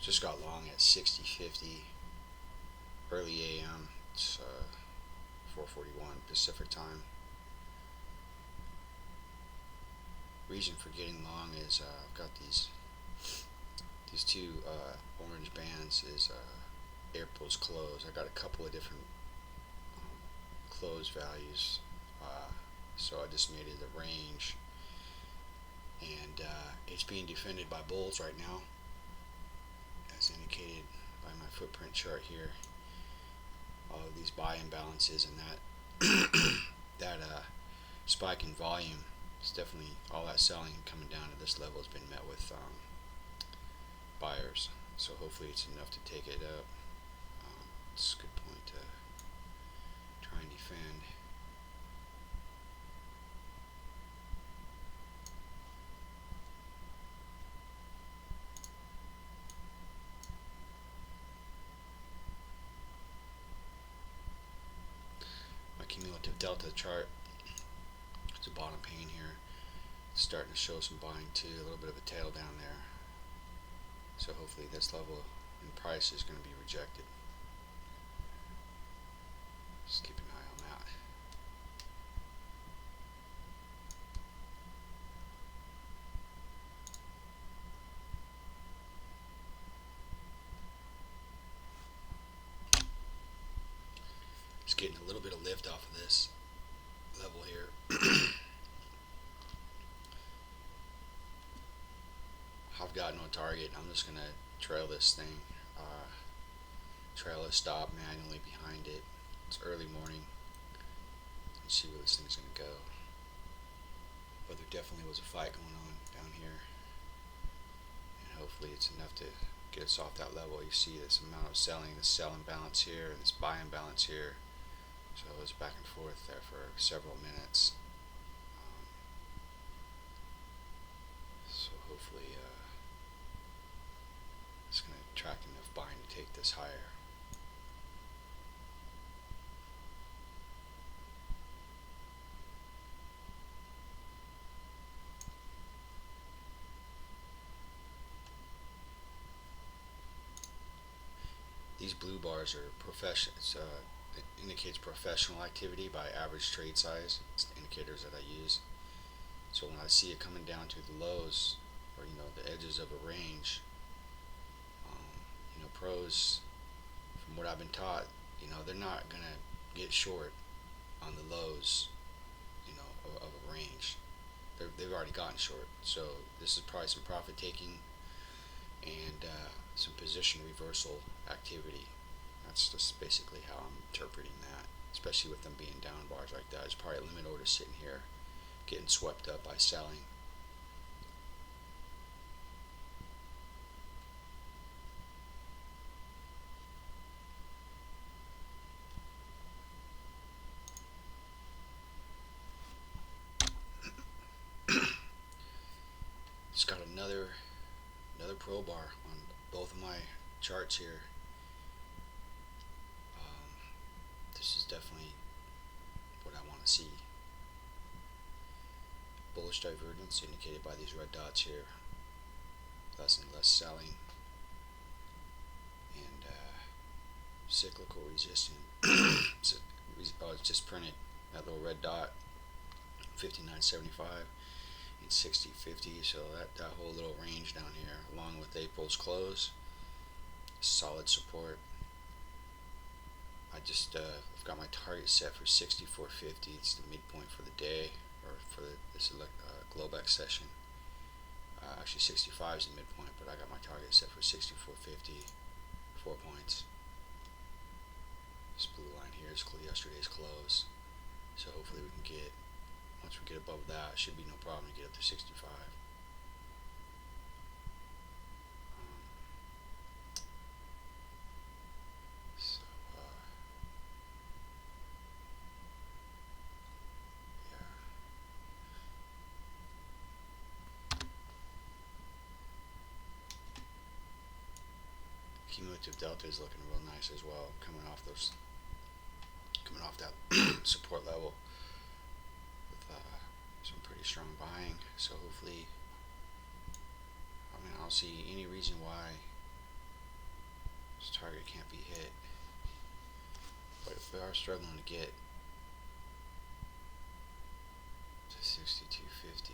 Just got long at 60.50 early AM. It's 4:41 Pacific time. Reason for getting long is I've got these two orange bands is April's close. I got a couple of different close values, so I just made it a range, and it's being defended by bulls right now, as indicated by my footprint chart here. All of these buy imbalances and that spike in volume is definitely all that selling coming down to this level has been met with buyers. So hopefully it's enough to take it up. It's a good point to try and defend. My cumulative delta chart, it's a bottom pane here. It's starting to show some buying too, a little bit of a tail down there. So hopefully this level in price is going to be rejected. Just keep an eye on that. Just getting a little bit of lift off of this level here. I've got no target. I'm just going to trail this thing. Trail a stop manually behind it. It's early morning. Let's see where this thing's going to go. But there definitely was a fight going on down here. And hopefully it's enough to get us off that level. You see this amount of selling, this sell imbalance here, and this buy imbalance here. So it was back and forth there for several minutes. So hopefully it's going to attract enough buying to take this higher. These blue bars are it indicates professional activity by average trade size. It's the indicators that I use. So when I see it coming down to the lows, or the edges of a range, pros, from what I've been taught, they're not gonna get short on the lows, of a range. They've already gotten short. So this is probably some profit taking and some position reversal activity. That's just basically how I'm interpreting that, especially with them being down bars like that. It's probably a limit order sitting here getting swept up by selling. Just got another pro bar on both of my charts here. This is definitely what I want to see. Bullish divergence indicated by these red dots here. Less and less selling. And cyclical resistance. It's just printed that little red dot, 59.75 and 60.50. So that whole little range down here, along with April's close, solid support. I've got my target set for 64.50. It's the midpoint for the day, or for this Globex session. Actually 65 is the midpoint, but I got my target set for 64.50, 4 points. This blue line here is yesterday's close, so hopefully we can get, once we get above that, it should be no problem to get up to 65. Cumulative delta is looking real nice as well, coming off that support level with some pretty strong buying. So hopefully, I don't see any reason why This target can't be hit. But if we are struggling to get to 62.50,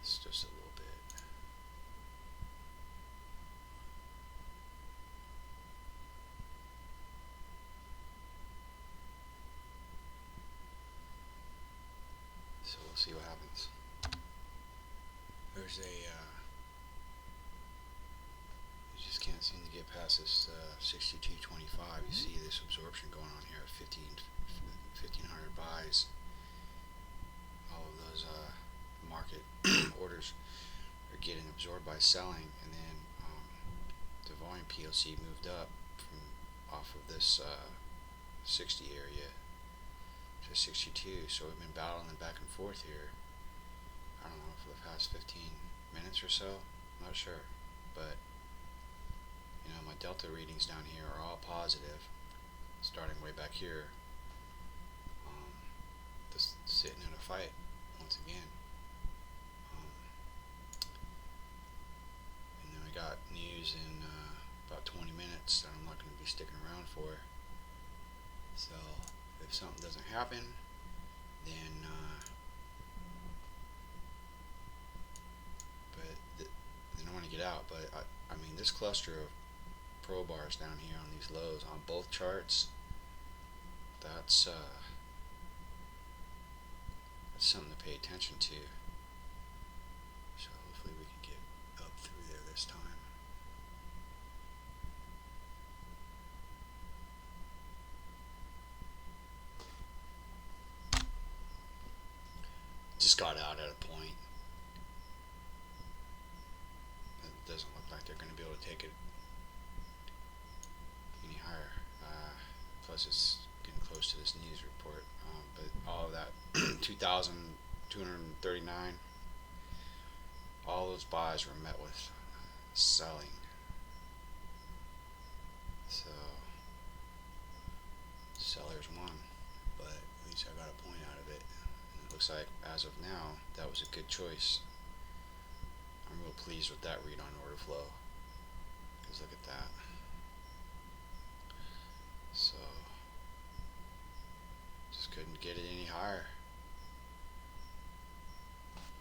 it's just a little bit. So we'll see what happens. There's a you just can't seem to get past this 62.25. You see this absorption going on here at 1,500 buys. All of those market orders are getting absorbed by selling, and then the volume PLC moved up from off of this 60 area to 62. So we've been battling back and forth here. I don't know, for the past 15 minutes or so. I'm not sure, but you know, my delta readings down here are all positive, starting way back here. Just sitting in a fight once again. And then we got news in about 20 minutes that I'm not going to be sticking around for. So if something doesn't happen, then then I want to get out. But I mean, this cluster of pro bars down here on these lows on both charts, that's something to pay attention to. So hopefully we can get up through there this time. Just got out at a point. It doesn't look like they're going to be able to take it any higher. Plus it's getting close to this news report. But all of that 2,239, all those buys were met with selling. So sellers won, but at least I got a point out of it. And it looks like as of now that was a good choice. I'm real pleased with that read on order flow.